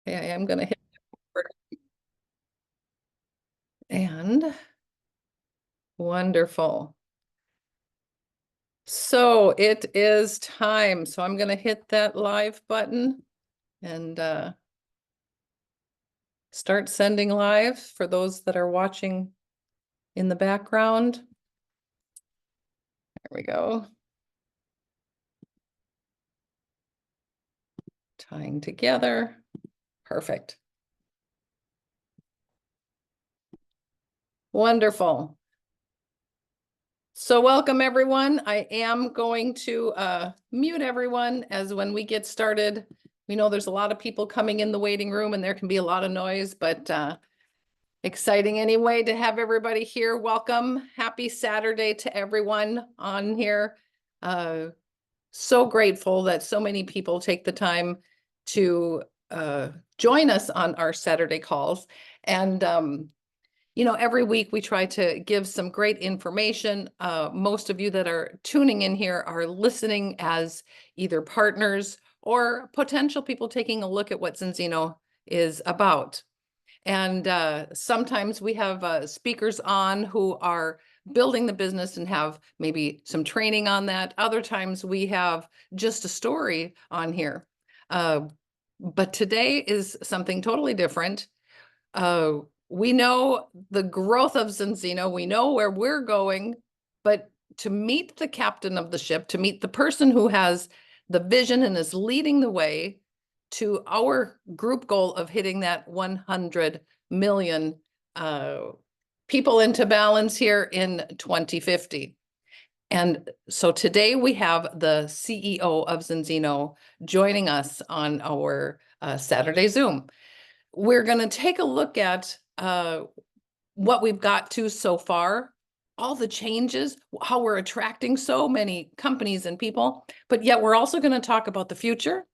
Okay, I am going to hit record. And wonderful. So it is time. So I'm going to hit that live button and start sending live for those that are watching in the background. There we go. Tying together. Perfect. Wonderful. So welcome everyone. I am going to mute everyone as when we get started. We know there's a lot of people coming in the waiting room and there can be a lot of noise, but exciting anyway to have everybody here. Welcome. Happy Saturday to everyone on here. So grateful that so many people take the time to join us on our Saturday calls. And you know, every week we try to give some great information. Most of you that are tuning in here are listening as either partners or potential people taking a look at what Zinzino is about. And sometimes we have speakers on who are building the business and have maybe some training on that. Other times we have just a story on here. But today is something totally different. We know the growth of Zinzino, we know where we're going, but to meet the captain of the ship, to meet the person who has the vision and is leading the way to our group goal of hitting that 100 million people into balance here in 2050. And so today we have the CEO of Zinzino joining us on our Saturday Zoom. We're going to take a look at what we've got to so far, all the changes, how we're attracting so many companies and people, but yet we're also going to talk about the future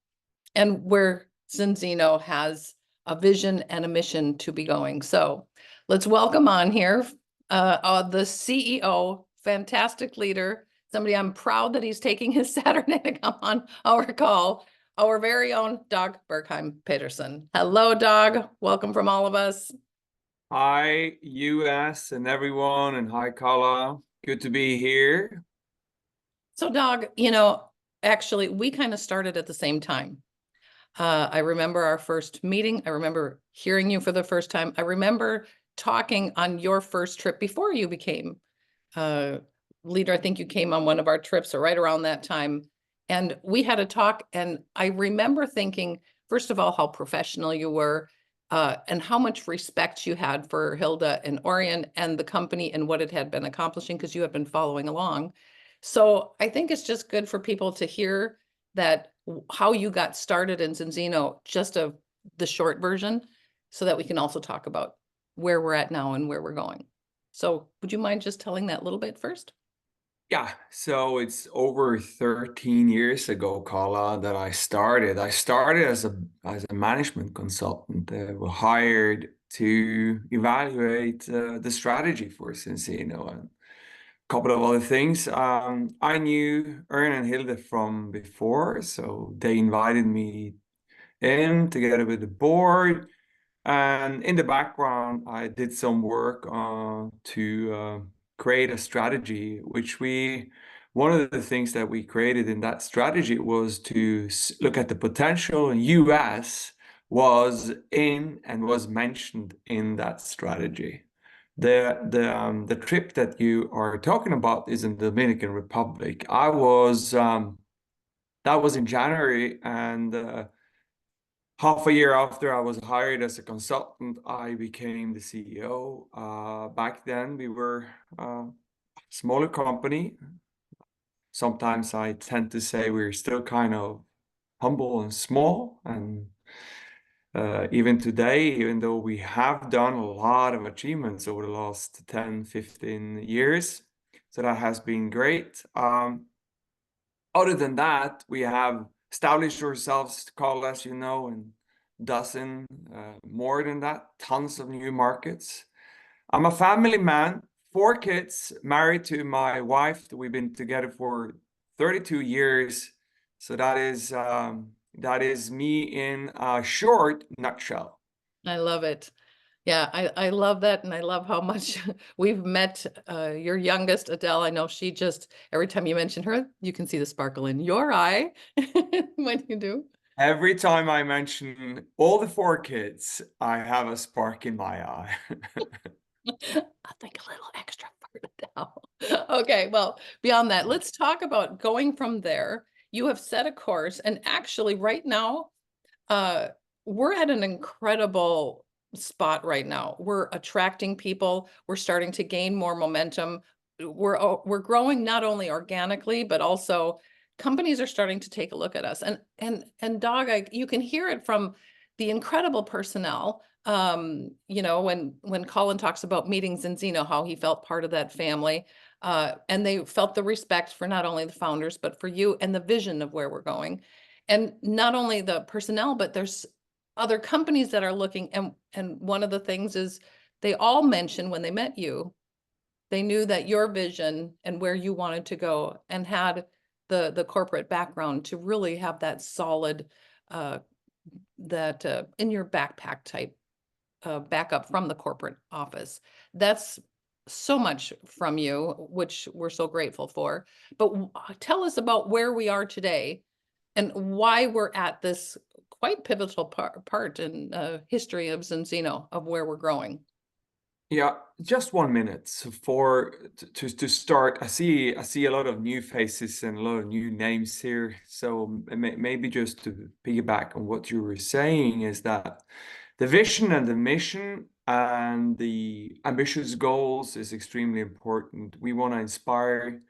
and where Zinzino has a vision and a mission to be going. So let's welcome on here the CEO, fantastic leader, somebody I'm proud that he's taking his Saturday to come on our call, our very own Doug Bergheim Pettersen. Hello, Doug. Welcome from all of us. Hi, US and everyone, and hi, Carla. Good to be here. So, Doug, you know, actually, we kind of started at the same time. I remember our first meeting. I remember hearing you for the first time. I remember talking on your first trip before you became leader. I think you came on one of our trips or right around that time. And we had a talk, and I remember thinking, first of all, how professional you were, and how much respect you had for Hilda and Orion and the company and what it had been accomplishing, because you had been following along. So I think it's just good for people to hear that how you got started in Zinzino, just the short version, so that we can also talk about where we're at now and where we're going. So would you mind just telling that little bit first? Yeah, so it's over 13 years ago, Carla, that I started. I started as a management consultant. We hired to evaluate the strategy for Zinzino and a couple of other things. I knew Ern and Hilde from before, so they invited me in together with the board. And in the background, I did some work to create a strategy, one of the things that we created in that strategy was to look at the potential, and US was in and was mentioned in that strategy. The trip that you are talking about is in the Dominican Republic. That was in January, and half a year after I was hired as a consultant, I became the CEO. Back then, we were a smaller company. Sometimes I tend to say we're still kind of humble and small. And even today, even though we have done a lot of achievements over the last 10, 15 years, so that has been great. Other than that, we have established ourselves, Carl, as you know, in dozen, more than that, tons of new markets. I'm a family man, 4 kids, married to my wife. We've been together for 32 years. So that is that is me in a short nutshell. I love it. Yeah, I love that, and I love how much we've met your youngest, Adele. I know she just every time you mention her, you can see the sparkle in your eye when you do. Every time I mention all the four kids, I have a spark in my eye. I'll think a little extra for Adele. Okay, well, beyond that, let's talk about going from there. You have set a course, and actually, right now, uh, we're at an incredible spot right now. We're attracting people. We're starting to gain more momentum. We're growing not only organically, but also companies are starting to take a look at us. And Dog, you can hear it from the incredible personnel. You know, when Colin talks about meeting Zinzino, how he felt part of that family. And they felt the respect for not only the founders, but for you and the vision of where we're going. And not only the personnel, but there's other companies that are looking. And one of the things is they all mentioned when they met you, they knew that your vision and where you wanted to go and had the corporate background to really have that solid uh, that in your backpack type backup from the corporate office. That's so much from you, which we're so grateful for. But tell us about where we are today and why we're at this quite pivotal part in history of Zinzino, of where we're growing. Yeah, just 1 minute. So to start, I see a lot of new faces and a lot of new names here. So maybe just to piggyback on what you were saying is that the vision and the mission and the ambitious goals is extremely important. We want to inspire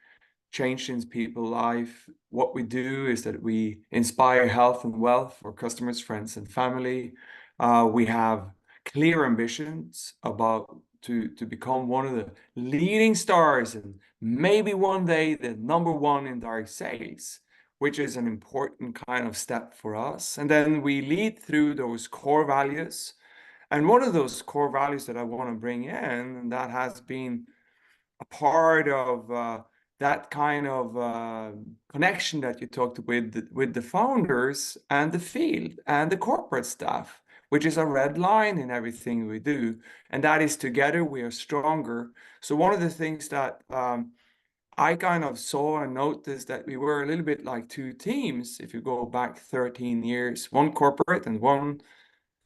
change in people's life. What we do is that we inspire health and wealth for customers, friends, and family. We have clear ambitions about to become one of the leading stars and maybe one day the number one in direct sales, which is an important kind of step for us. And then we lead through those core values. And one of those core values that I want to bring in, and that has been a part of that kind of connection that you talked with the founders and the field and the corporate staff, which is a red line in everything we do, and that is together we are stronger. So one of the things that I kind of saw and noticed that we were a little bit like two teams if you go back 13 years, one corporate and one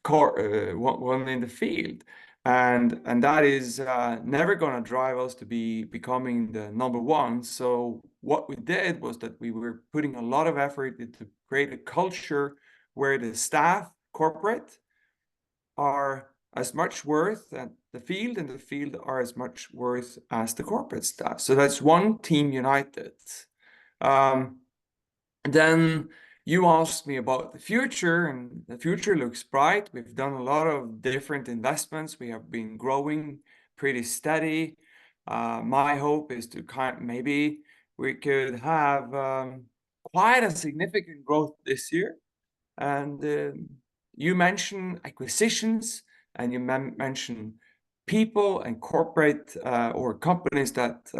in the field, and that is never going to drive us to be becoming the number one. So what we did was that we were putting a lot of effort into create a culture where the staff corporate are as much worth at the field and the field are as much worth as the corporate staff. So that's one team united. um, then you asked me about the future, and the future looks bright. We've done a lot of different investments. We have been growing pretty steady. My hope is to maybe we could have quite a significant growth this year. And you mentioned acquisitions, and you mentioned people and corporate or companies that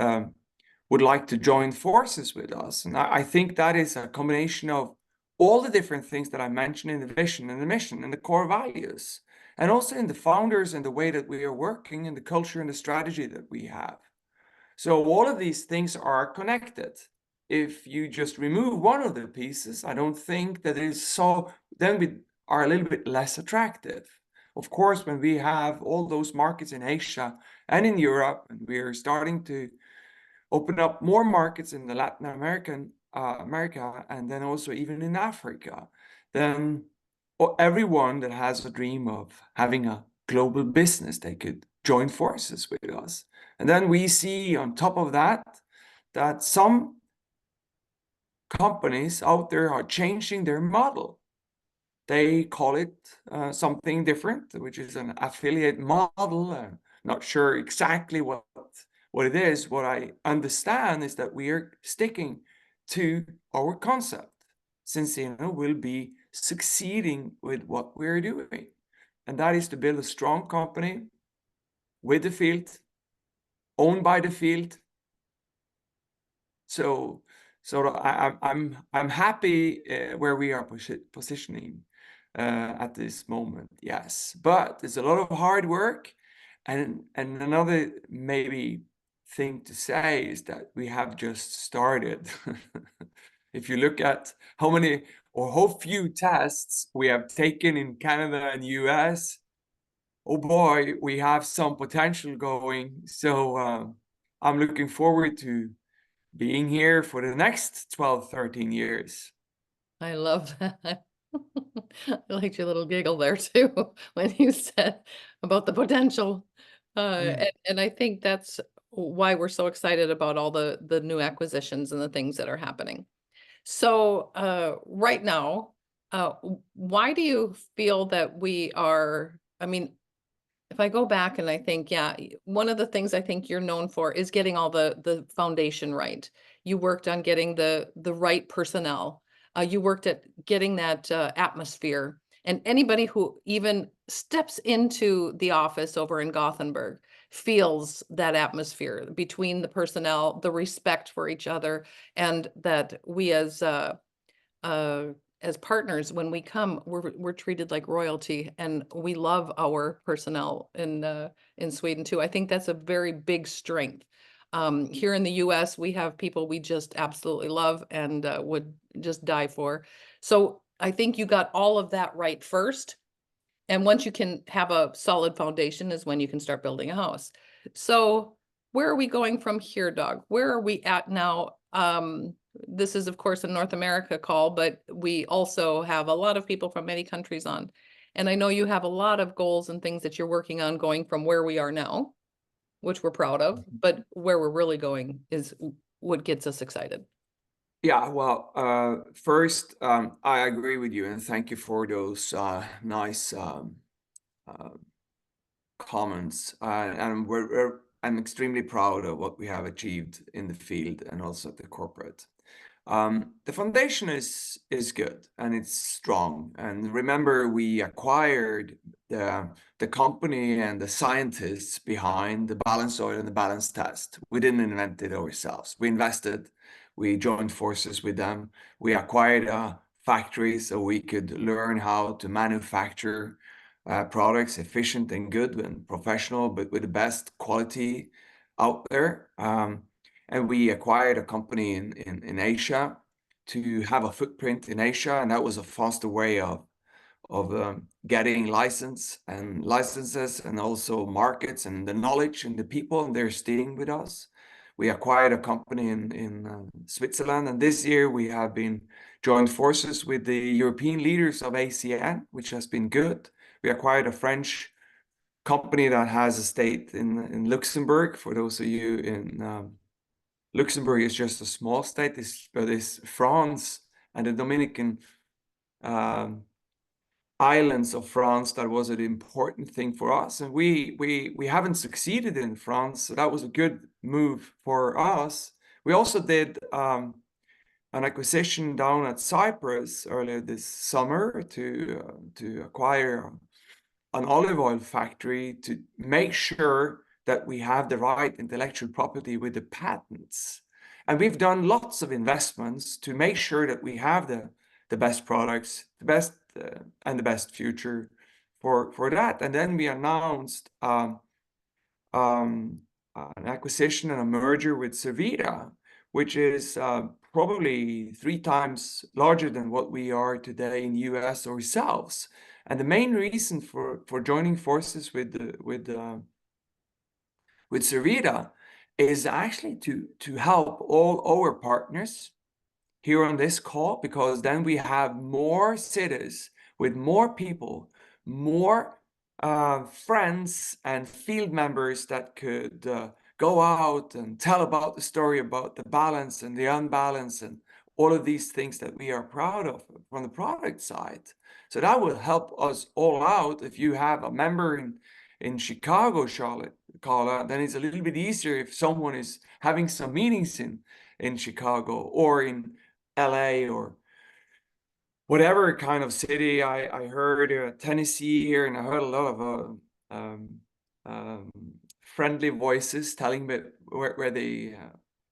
would like to join forces with us. And I think that is a combination of all the different things that I mentioned in the vision and the mission and the core values, and also in the founders and the way that we are working and the culture and the strategy that we have. So all of these things are connected. If you just remove one of the pieces, I don't think that it is so, then we are a little bit less attractive. Of course, when we have all those markets in Asia and in Europe, and we're starting to open up more markets in the Latin America, and then also even in Africa, then everyone that has a dream of having a global business, they could join forces with us. And then we see on top of that, that some companies out there are changing their model. They call it something different, which is an affiliate model. I'm not sure exactly what it is. What I understand is that we are sticking to our concept. Zinzino will be succeeding with what we're doing, and that is to build a strong company with the field, owned by the field. So I'm happy where we are positioning at this moment, yes. But there's a lot of hard work, and another maybe thing to say is that we have just started. If you look at how many or how few tests we have taken in Canada and US, oh boy, we have some potential going. So I'm looking forward to being here for the next 12, 13 years. I love that. I liked your little giggle there too, when you said about the potential. And I think that's why we're so excited about all the new acquisitions and the things that are happening. So, right now, why do you feel that we are, I mean, if I go back and I think, yeah, one of the things I think you're known for is getting all the foundation right. You worked on getting the right personnel. You worked at getting that atmosphere. And anybody who even steps into the office over in Gothenburg feels that atmosphere between the personnel, the respect for each other, and that we uh, as partners, when we come, we're treated like royalty, and we love our personnel in Sweden too. I think that's a very big strength. Here in the US, we have people we just absolutely love and would just die for. So I think you got all of that right first. And once you can have a solid foundation is when you can start building a house. So where are we going from here, Doug? Where are we at now? This is, of course, a North America call, but we also have a lot of people from many countries on. And I know you have a lot of goals and things that you're working on going from where we are now, which we're proud of, but where we're really going is what gets us excited. Yeah, well, first, I agree with you, and thank you for those nice uh, comments. And I'm extremely proud of what we have achieved in the field and also at the corporate. The foundation is good and it's strong. And remember, we acquired the company and the scientists behind the balance soil and the balance test. We didn't invent it ourselves. We invested, we joined forces with them. We acquired a factory so we could learn how to manufacture products efficient and good and professional, but with the best quality out there. And we acquired a company in Asia to have a footprint in Asia, and that was a faster way of getting licenses and also markets and the knowledge and the people, and they're staying with us. We acquired a company in Switzerland, and this year we have been joined forces with the European leaders of ACN, which has been good. We acquired a French company that has a state in Luxembourg. For those of you in Luxembourg is just a small state, but it's France and the Dominican um, islands of France that was an important thing for us. And we haven't succeeded in France, so that was a good move for us. We also did an acquisition down at Cyprus earlier this summer to acquire an olive oil factory to make sure that we have the right intellectual property with the patents. And we've done lots of investments to make sure that we have the best products, the best and the best future for that. And then we announced an acquisition and a merger with Servita, which is probably 3 times larger than what we are today in US ourselves. And the main reason for joining forces with Servita is actually to help all our partners here on this call, because then we have more cities with more people, more friends and field members that could go out and tell about the story about the balance and the unbalance and all of these things that we are proud of from the product side. So that will help us all out. If you have a member in Chicago, Charlotte, Carla, then it's a little bit easier if someone is having some meetings in Chicago or in LA or whatever kind of city. I heard Tennessee here, and I heard a lot of um, um, friendly voices telling me where they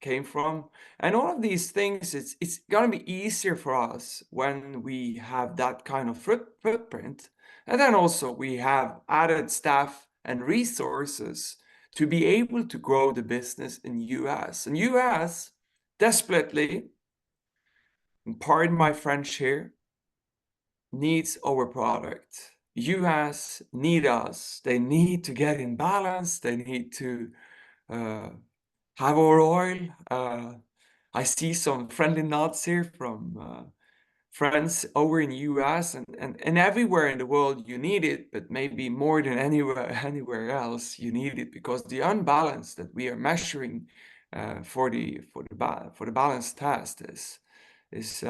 came from. And all of these things, it's gonna be easier for us when we have that kind of footprint. And then also we have added staff and resources to be able to grow the business in US. And US desperately, and pardon my French here, needs our product. US need us. They need to get in balance. They need to uh, have our oil. I see some friendly nods here from friends over in US and everywhere in the world you need it, but maybe more than anywhere else you need it, because the unbalance that we are measuring for the balance test is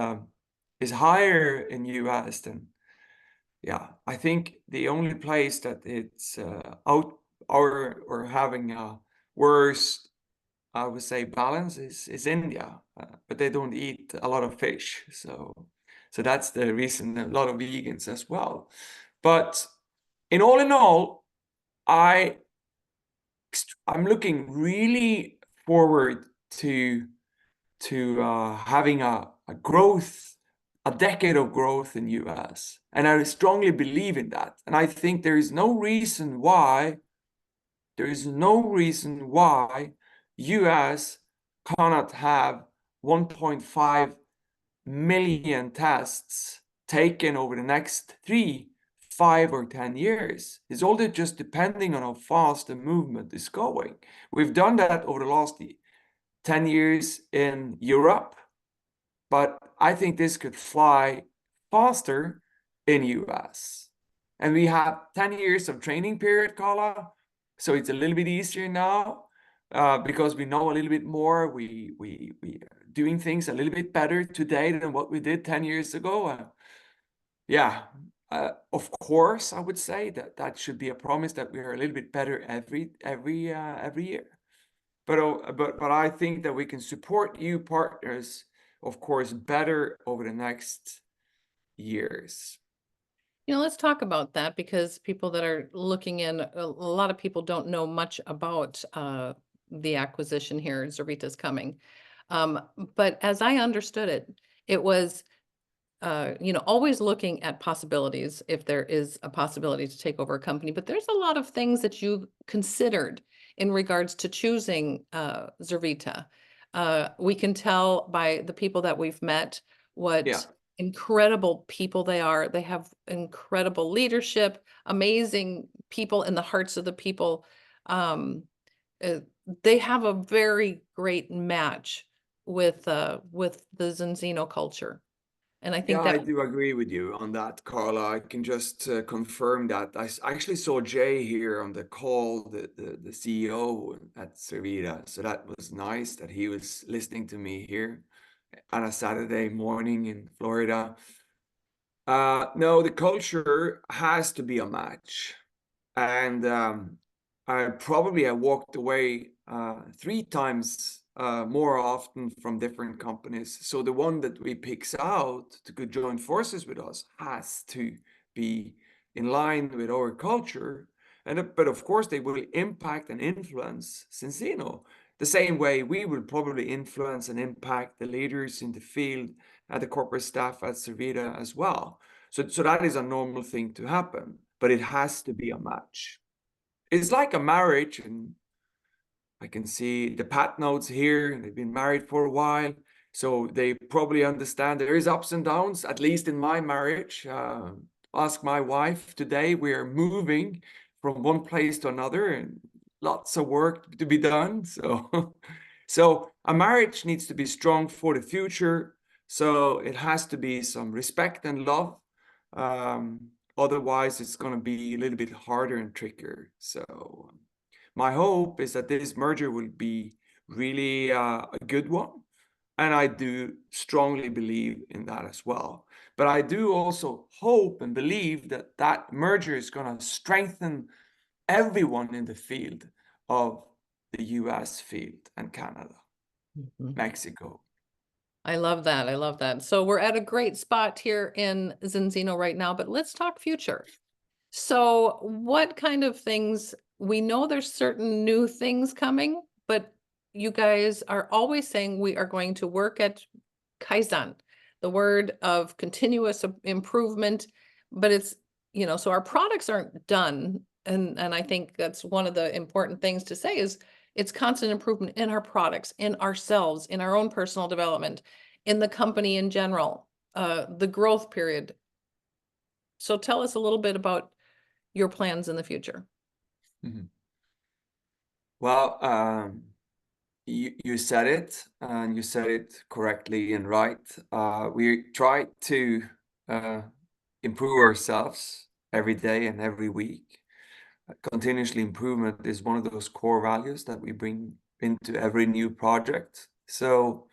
higher in US than, yeah, I think the only place that it's out or having a worse, I would say, balance is India, but they don't eat a lot of fish, so that's the reason a lot of vegans as well. But in all, I I'm looking really forward to having a growth, a decade of growth in US, and I strongly believe in that. And I think there is no reason why US cannot have 1.5 million tests taken over the next 3, 5, or 10 years. It's all just depending on how fast the movement is going. We've done that over the last 10 years in Europe, but I think this could fly faster in US. And we have 10 years of training period, Carla, so it's a little bit easier now because we know a little bit more. We are doing things a little bit better today than what we did 10 years ago. Yeah, of course, I would say that should be a promise that we are a little bit better every year. But I think that we can support you partners, of course, better over the next years. Let's talk about that, because people that are looking in, a lot of people don't know much about the acquisition here. Zurvita's coming. But as I understood it, it was always looking at possibilities if there is a possibility to take over a company. But there's a lot of things that you considered in regards to choosing Zurvita. We can tell by the people that we've met what Yeah. incredible people they are. They have incredible leadership, amazing people in the hearts of the people. Uh, they have a very great match with the Zinzino culture. And I think Yeah, I that, do agree with you on that, Carla. I can just confirm that. I actually saw Jay here on the call, the CEO at Servita. So that was nice that he was listening to me here on a Saturday morning in Florida. No, the culture has to be a match. And I probably have walked away 3 times more often from different companies. So the one that we picks out to go join forces with us has to be in line with our culture. But of course, they will impact and influence Zinzino the same way we will probably influence and impact the leaders in the field at the corporate staff at Servita as well. So that is a normal thing to happen, but it has to be a match. It's like a marriage, and I can see the Pat notes here. They've been married for a while, so they probably understand there is ups and downs, at least in my marriage. Ask my wife today. We are moving from one place to another, and lots of work to be done. So, so a marriage needs to be strong for the future. So it has to be some respect and love. Otherwise, it's going to be a little bit harder and trickier. So my hope is that this merger will be really a good one. And I do strongly believe in that as well. But I do also hope and believe that that merger is going to strengthen everyone in the field of the US field and Canada, Mhm. Mexico. I love that. I love that. So we're at a great spot here in Zinzino right now, but let's talk future. So what kind of things, we know there's certain new things coming, but you guys are always saying we are going to work at Kaizen, the word of continuous improvement, but it's, so our products aren't done. And I think that's one of the important things to say is it's constant improvement in our products, in ourselves, in our own personal development, in the company in general, the growth period. So tell us a little bit about your plans in the future. Mhm. Well, you said it, and you said it correctly and right. We try to improve ourselves every day and every week. Continuously improvement is one of those core values that we bring into every new project. So,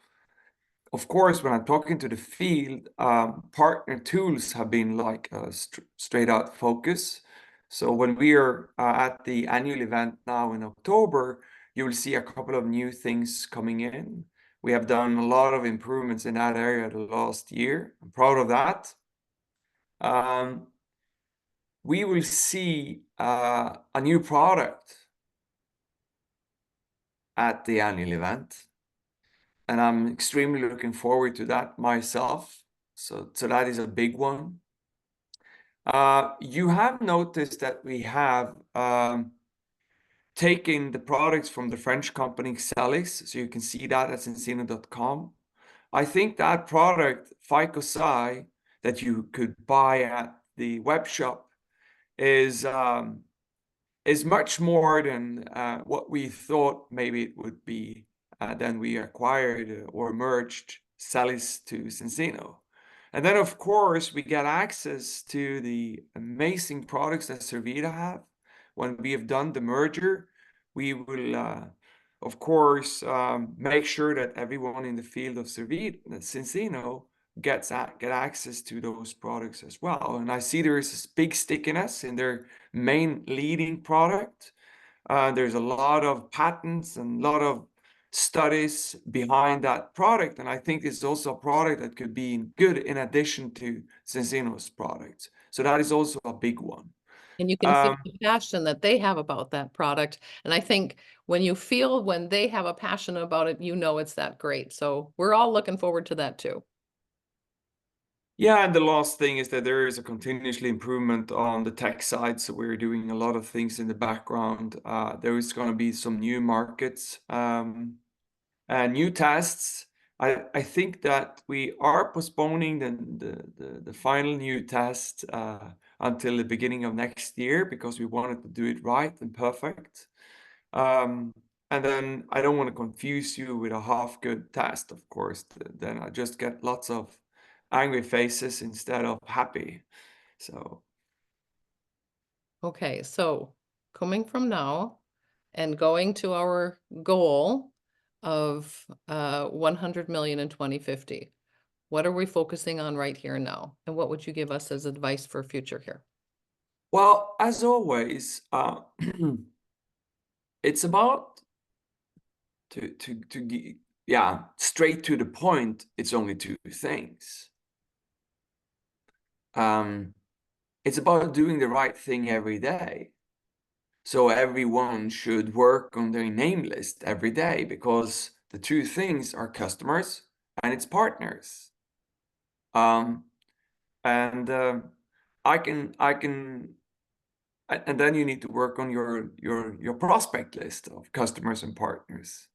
of course, when I'm talking to the field, partner tools have been like a straight out focus. So when we are at the annual event now in October, you will see a couple of new things coming in. We have done a lot of improvements in that area the last year. I'm proud of that. We will see a new product at the annual event, and I'm extremely looking forward to that myself. So that is a big one. You have noticed that we have taken the products from the French company Xelis, so you can see that at zinzino.com. I think that product, Phycosci, that you could buy at the web shop is much more than what we thought maybe it would be. Then we acquired or merged Xelis to Zinzino. And then, of course, we get access to the amazing products that Servita have. When we have done the merger, we will, of course, make sure that everyone in the field of Servita, Zinzino, get access to those products as well. And I see there is this big stickiness in their main leading product. There's a lot of patents and a lot of studies behind that product. And I think it's also a product that could be good in addition to Zinzino's products. So that is also a big one. And you can feel the passion that they have about that product. And I think when they have a passion about it, it's that great. So we're all looking forward to that too. Yeah, and the last thing is that there is a continuously improvement on the tech side. So we're doing a lot of things in the background. There is going to be some new markets, new tests. I think that we are postponing the final new test until the beginning of next year because we wanted to do it right and perfect. And then I don't want to confuse you with a half good test, of course. Then I just get lots of angry faces instead of happy. So Okay, so coming from now and going to our goal of 100 million in 2050, what are we focusing on right here and now? And what would you give us as advice for future here? well, as always, it's about straight to the point. It's only two things. It's about doing the right thing every day. So everyone should work on their name list every day because the two things are customers and its partners. And I can, and then you need to work on your prospect list of customers and partners.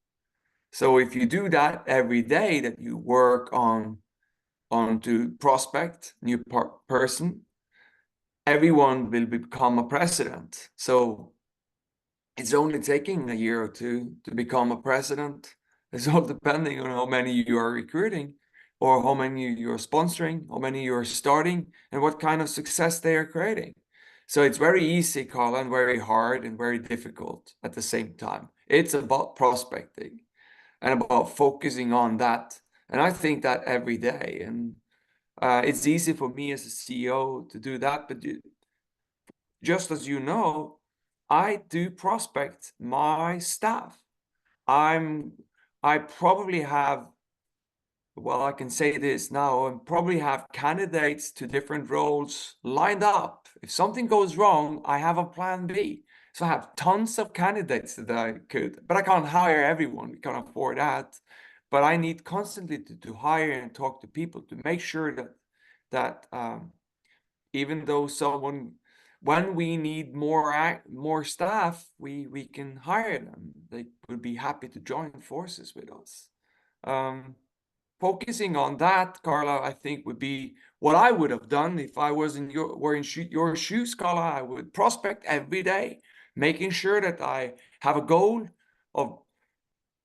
So if you do that every day, that you work on to prospect new person, everyone will become a president. So it's only taking a year or two to become a president. It's all depending on how many you are recruiting or how many you're sponsoring, how many you're starting, and what kind of success they are creating. So it's very easy, Carla, and very hard and very difficult at the same time. It's about prospecting and about focusing on that. And I think that every day. And it's easy for me as a CEO to do that. But just as you know, I do prospect my staff. I probably have, I can say this now, and probably have candidates to different roles lined up If something goes wrong, I have a plan B. So I have tons of candidates that I could, but I can't hire everyone. We can't afford that. But I need constantly to hire and talk to people to make sure that even though someone, when we need more staff, we can hire them. They would be happy to join forces with us. Focusing on that, Carla, I think would be what I would have done if I was in your shoes, Carla. I would prospect every day, making sure that I have a goal of,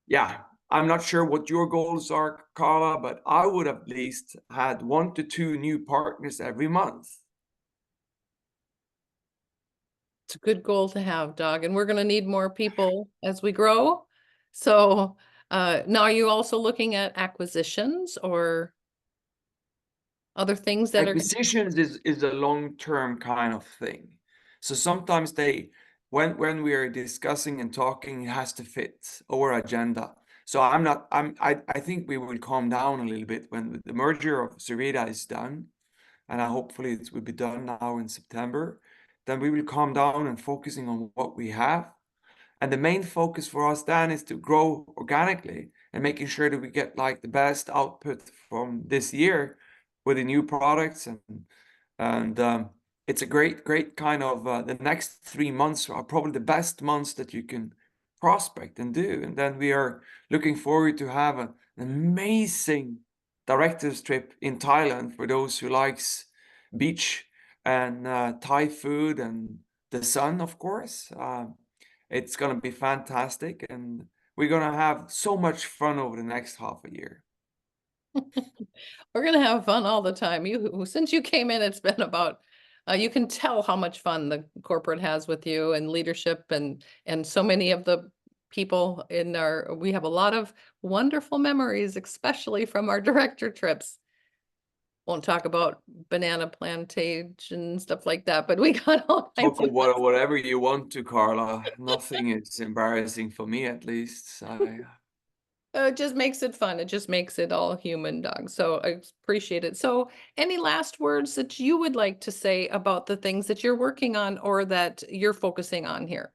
yeah, I'm not sure what your goals are, Carla, but I would have at least had 1 to 2 new partners every month. It's a good goal to have, Doug, and we're gonna need more people as we grow. So, now are you also looking at acquisitions or other things that are? Acquisitions is a long-term kind of thing. So sometimes when we are discussing and talking, it has to fit our agenda. So I think we will calm down a little bit when the merger of Zurita is done, and hopefully it will be done now in September. Then we will calm down and focusing on what we have. And the main focus for us then is to grow organically and making sure that we get like the best output from this year with the new products. And it's a great kind of the next 3 months are probably the best months that you can prospect and do. And then we are looking forward to have an amazing director's trip in Thailand for those who likes beach and Thai food and the sun, of course. It's going to be fantastic, and we're going to have so much fun over the next half a year. We're gonna have fun all the time. Since you came in, it's been about, you can tell how much fun the corporate has with you and leadership and so many of the people in we have a lot of wonderful memories, especially from our director trips. Won't talk about banana plantation, stuff like that, but we got all kinds Talk of. of whatever you want to, Carla. Nothing is embarrassing for me, at least. It just makes it fun. It just makes it all human, Doug. So I appreciate it. So, any last words that you would like to say about the things that you're working on or that you're focusing on here?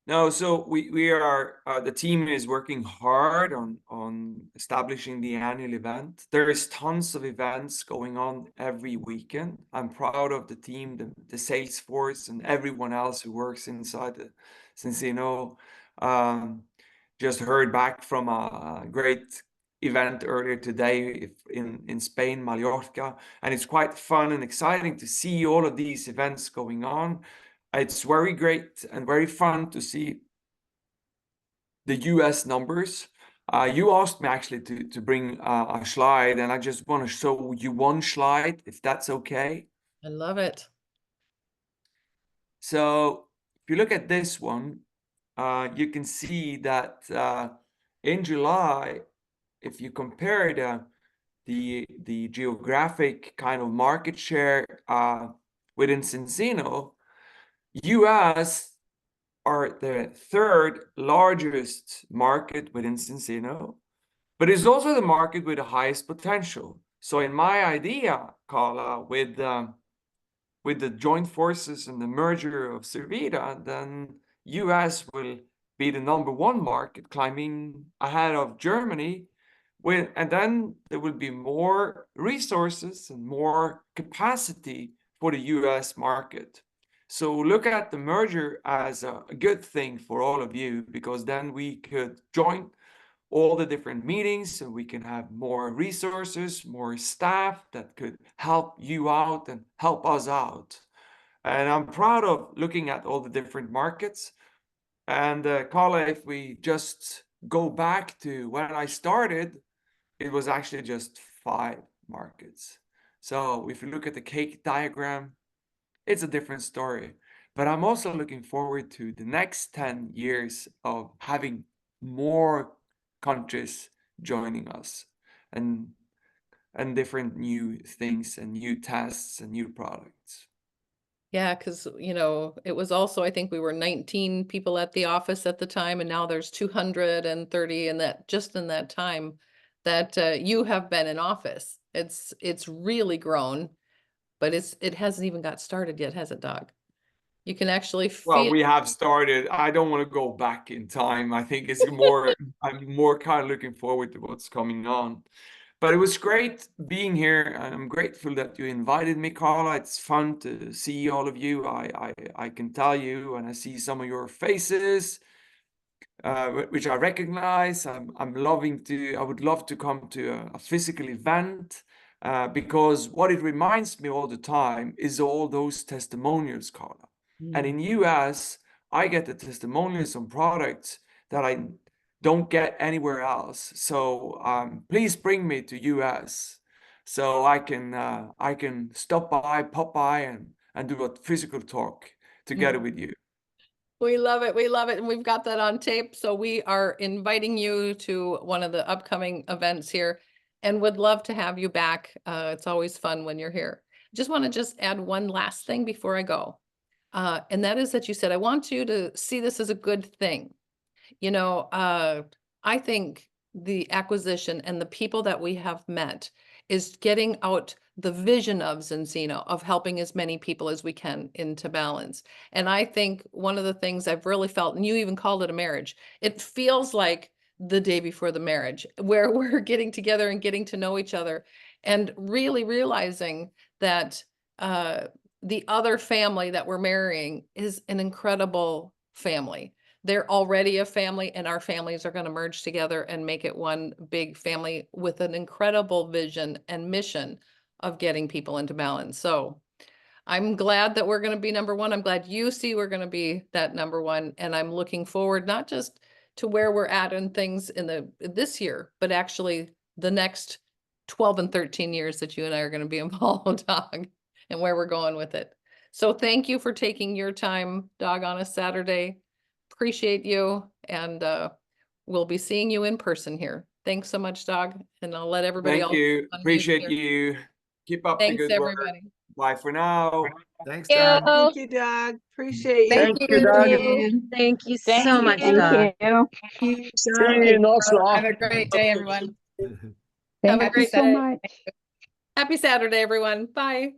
No, so we are the team is working hard on establishing the annual event. There is tons of events going on every weekend. I'm proud of the team, the sales force, and everyone else who works inside the Zinzino. Just heard back from a great event earlier today in Spain, Mallorca, and it's quite fun and exciting to see all of these events going on. It's very great and very fun to see the US numbers. You asked me actually to bring a slide, and I just want to show you one slide, if that's okay. I love it. So if you look at this one, you can see that in July, if you compare the geographic kind of market share within Zinzino, US are the third largest market within Zinzino, but it's also the market with the highest potential. So in my idea, Carla, with the joint forces and the merger of Servita, then US will be the #1 market, climbing ahead of Germany. And then there will be more resources and more capacity for the US market. So look at the merger as a good thing for all of you, because then we could join all the different meetings and we can have more resources, more staff that could help you out and help us out. And I'm proud of looking at all the different markets. And Carla, if we just go back to when I started, it was actually just 5 markets. So if you look at the cake diagram, it's a different story. But I'm also looking forward to the next 10 years of having more countries joining us and different new things and new tests and new products. Yeah, because it was also, I think we were 19 people at the office at the time, and now there's 230 in that just in that time that you have been in office. It's really grown. but it hasn't even got started yet, has it, Doug? You can actually Well, feel. we have started. I don't want to go back in time. I think it's more, I'm more kind of looking forward to what's coming on. But it was great being here, and I'm grateful that you invited me, Carla. It's fun to see all of you. I can tell you, and I see some of your faces, which I recognize. I'm loving to. I would love to come to a physical event, because what it reminds me all the time is all those testimonials, Carla. And in US, I get the testimonials on products that I don't get anywhere else. So please bring me to US so I can pop by, and do a physical talk together with you. We love it. We love it. And we've got that on tape. So we are inviting you to one of the upcoming events here and would love to have you back. It's always fun when you're here. Just want to add one last thing before I go. And that is that you said, I want you to see this as a good thing. You know, I think the acquisition and the people that we have met is getting out the vision of Zinzino, of helping as many people as we can into balance. And I think one of the things I've really felt, and you even called it a marriage, it feels like the day before the marriage, where we're getting together and getting to know each other and really realizing that the other family that we're marrying is an incredible family. They're already a family, and our families are going to merge together and make it one big family with an incredible vision and mission of getting people into balance. So I'm glad that we're going to be number one. I'm glad you see we're going to be that number one. And I'm looking forward not just to where we're at in things in this year, but actually the next 12 and 13 years that you and I are going to be involved, Dog, and where we're going with it. So thank you for taking your time, Dog, on a Saturday. Appreciate you, and we'll be seeing you in person here. Thanks so much, Dog, and I'll let everybody Thank else you. on mute Appreciate here. you. Keep up the Thanks, good work. everybody. Bye for now. Thanks, Yeah. Doug. Thank you, Doug. Appreciate you. Thank Thank you, Doug. you. Thank you Thank so much, you. Doug. See Doug. you in Oslo. Have a great day, everyone. Have a Thank you great so day. much. Happy Saturday, everyone. Bye.